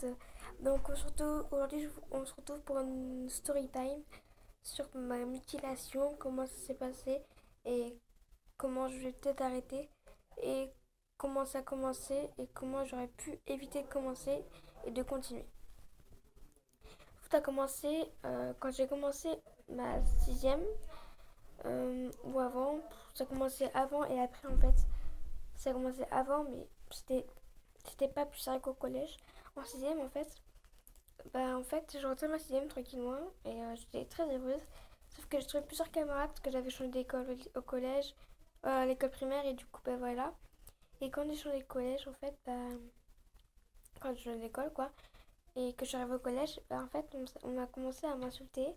monde. Donc aujourd'hui on se retrouve pour une story time sur ma mutilation, comment ça s'est passé et comment je vais peut-être arrêter et comment ça a commencé et comment j'aurais pu éviter de commencer et de continuer. Tout a commencé quand j'ai commencé ma sixième ou avant. Ça a commencé avant et après en fait. Ça a commencé avant mais c'était pas plus sérieux qu'au collège. En sixième en fait, je rentrais ma sixième tranquillement et j'étais très heureuse. Sauf que je trouvais plusieurs camarades parce que j'avais changé d'école au collège, à l'école primaire et du coup voilà. Et quand j'ai changé de collège en fait, quand j'ai changé d'école quoi, et que je suis arrivée au collège, en fait on a commencé à m'insulter,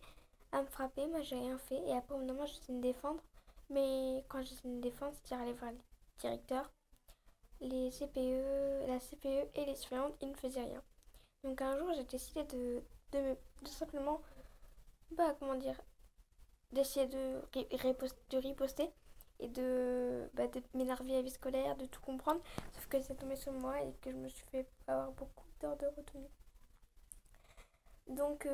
à me frapper, moi j'ai rien fait et après au bout d'un moment j'essayais de me défendre. Mais quand j'essayais de me défendre, c'était aller voir les directeurs, les CPE, la CPE et les surveillantes, ils ne faisaient rien. Donc un jour, j'ai décidé de simplement, comment dire, d'essayer de riposter et de m'énerver à la vie scolaire, de tout comprendre. Sauf que c'est tombé sur moi et que je me suis fait avoir beaucoup d'heures de retenue. Donc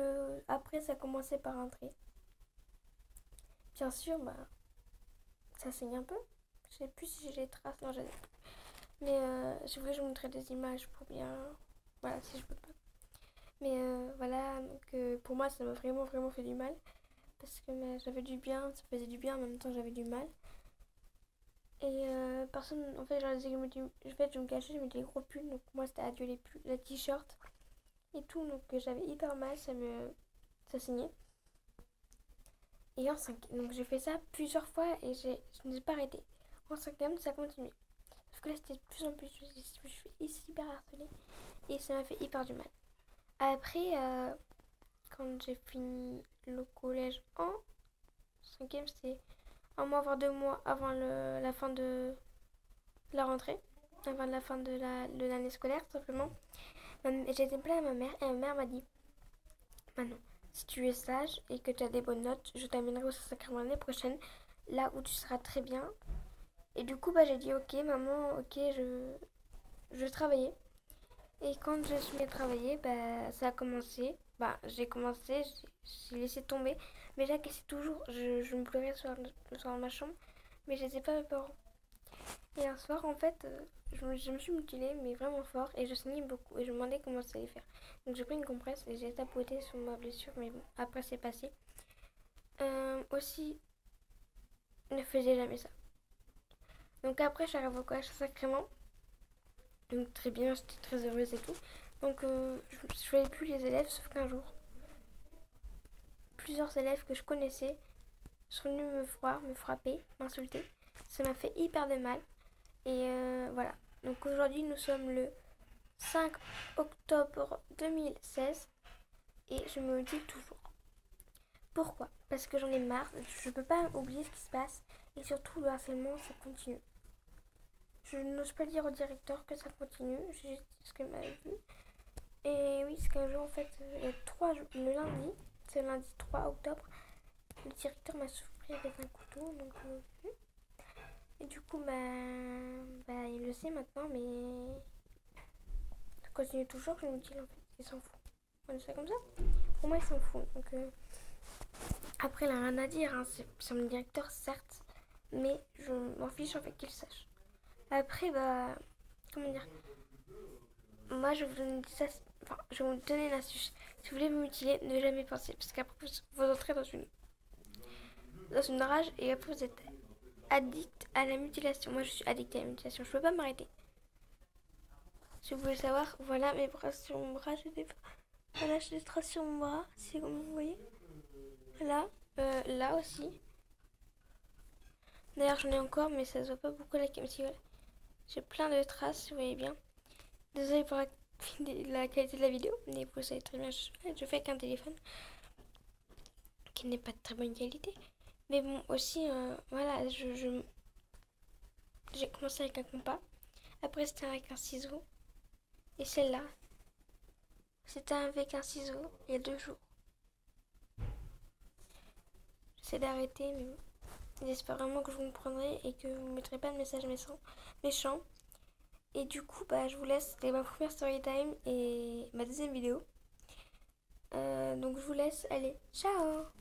après, ça a commencé par un trait. Bien sûr, ça saigne un peu. Je sais plus si j'ai les traces, non, j'ai. Mais je voulais que je vous montrais des images pour bien. Voilà, si je peux pas. Mais voilà, donc pour moi, ça m'a vraiment, vraiment fait du mal. Parce que j'avais du bien, ça faisait du bien, en même temps j'avais du mal. Et personne, en fait, genre, je me cachais, je mettais des gros pulls, donc moi c'était adieu les pulls, les t-shirts et tout, donc j'avais hyper mal, ça saignait. Et donc j'ai fait ça plusieurs fois et je ne suis pas arrêtée. En cinquième, ça continue. Sauf que là c'était de plus en plus, je suis hyper harcelée et ça m'a fait hyper du mal. Après, quand j'ai fini le collège en cinquième, c'était un mois, voire 2 mois avant la fin de la rentrée, avant la fin de l'année scolaire, tout simplement. J'ai été plainte à ma mère et ma mère m'a dit Manon, si tu es sage et que tu as des bonnes notes, je t'amènerai au Saint-Sacrement l'année prochaine, là où tu seras très bien. Et du coup, j'ai dit ok, maman, ok, je travaillais. Et quand je suis mis à travailler, ça a commencé. J'ai commencé, j'ai laissé tomber. Mais j'encaissais toujours. Je me pleurais sur ma chambre. Mais je laissais pas mes parents. Et un soir, en fait, je me suis mutilée, mais vraiment fort. Et je saignais beaucoup. Et je me demandais comment ça allait faire. Donc j'ai pris une compresse et j'ai tapoté sur ma blessure. Mais bon, après, c'est passé. Aussi, ne faisais jamais ça. Donc après, je suis arrivée au collège sacrément. Donc très bien, j'étais très heureuse et tout. Donc je ne voyais plus les élèves, sauf qu'un jour, plusieurs élèves que je connaissais sont venus me voir, me frapper, m'insulter. Ça m'a fait hyper de mal. Et voilà. Donc aujourd'hui, nous sommes le 5 octobre 2016 et je me dis toujours. Pourquoi? Parce que j'en ai marre, je ne peux pas oublier ce qui se passe et surtout le harcèlement, ça continue. Je n'ose pas dire au directeur que ça continue, j'ai dit ce qu'elle m'avait vu. Et oui, c'est qu'un jour, en fait, il y a 3 jours, le lundi, c'est le lundi 3 octobre, le directeur m'a soufflé avec un couteau, donc et du coup, il le sait maintenant, mais ça continue toujours, je me dis, en fait, il s'en fout. On dit ça comme ça. Pour moi, il s'en fout. Donc, après, il n'a rien à dire, hein. C'est mon directeur, certes, mais je m'en fiche en fait qu'il sache. Après, comment dire, moi, je vais vous donner une astuce. Si vous voulez vous mutiler, ne jamais penser, parce qu'après, vous entrez dans une rage et après, vous êtes addict à la mutilation. Moi, je suis addict à la mutilation, je peux pas m'arrêter. Si vous voulez savoir, voilà mes bras sur mon bras, voilà, j'ai des traces sur mon bras, si comme vous voyez. Là, là aussi. D'ailleurs, j'en ai encore, mais ça se voit pas beaucoup à la caméra. J'ai plein de traces, vous voyez bien. Désolée pour la qualité de la vidéo, mais vous savez très bien, je fais avec un téléphone qui n'est pas de très bonne qualité. Mais bon, aussi, voilà, j'ai commencé avec un compas. Après, c'était avec un ciseau. Et celle-là, c'était avec un ciseau il y a 2 jours. J'essaie d'arrêter, mais bon. J'espère vraiment que vous comprendrez et que vous ne mettrez pas de messages méchants. Et du coup, bah, je vous laisse. C'était ma première story time et ma deuxième vidéo. Donc je vous laisse. Allez, ciao!